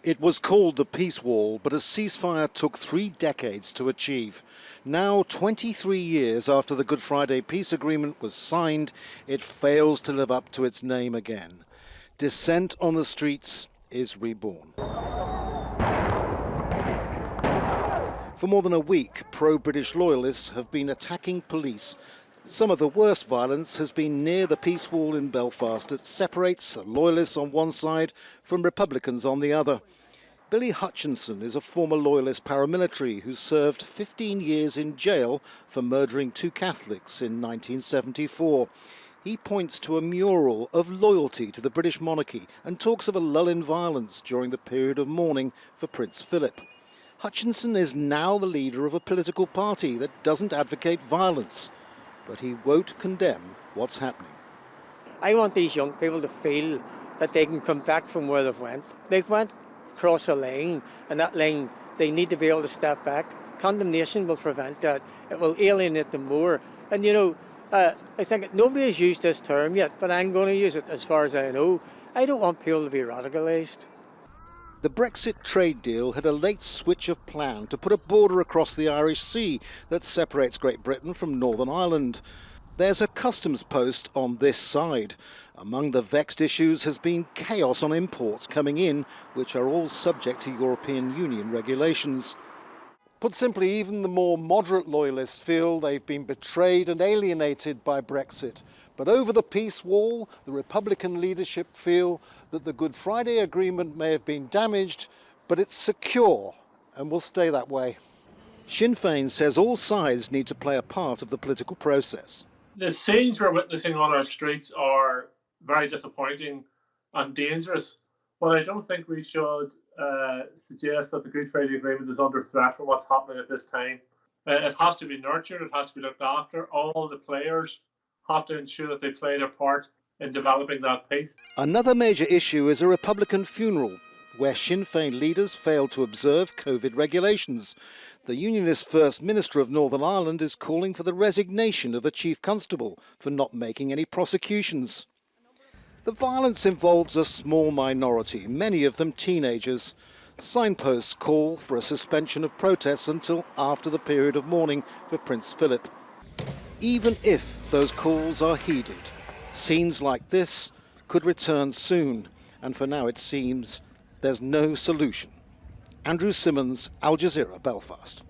It was called the Peace Wall, but a ceasefire took 3 decades to achieve. Now, 23 years after the Good Friday Peace Agreement was signed, it fails to live up to its name again. Dissent on the streets is reborn. For more than a week, pro-British loyalists have been attacking police. Some of the worst violence has been near the Peace Wall in Belfast that separates loyalists on one side from Republicans on the other. Billy Hutchinson is a former loyalist paramilitary who served 15 years in jail for murdering 2 Catholics in 1974. He points to a mural of loyalty to the British monarchy and talks of a lull in violence during the period of mourning for Prince Philip. Hutchinson is now the leader of a political party that doesn't advocate violence, but he won't condemn what's happening. I want these young people to feel that they can come back from where they've went. They've went across a line, and that line, they need to be able to step back. Condemnation will prevent that. It will alienate them more. And you know, I think nobody has used this term yet, but I'm going to use it as far as I know. I don't want people to be radicalised. The Brexit trade deal had a late switch of plan to put a border across the Irish Sea that separates Great Britain from Northern Ireland. There's a customs post on this side. Among the vexed issues has been chaos on imports coming in, which are all subject to European Union regulations. Put simply, even the more moderate loyalists feel they've been betrayed and alienated by Brexit. But over the peace wall, the Republican leadership feel that the Good Friday Agreement may have been damaged, but it's secure and will stay that way. Sinn FEIN says all sides need to play a part of the political process. The scenes we're witnessing on our streets are very disappointing and dangerous, but I don't think we should suggest that the Good Friday Agreement is under threat from what's happening at this time. It has to be nurtured, it has to be looked after. All the players have to ensure that they play their part in developing that peace. Another major issue is a Republican funeral, where Sinn FEIN leaders failed to observe COVID regulations. The Unionist First Minister of Northern Ireland is calling for the resignation of the Chief Constable for not making any prosecutions. The violence involves a small minority, many of them teenagers. Signposts call for a suspension of protests until after the period of mourning for Prince Philip. Even if those calls are heeded, scenes like this could return soon, and for now it seems there's no solution. Andrew Simmons, Al Jazeera, Belfast.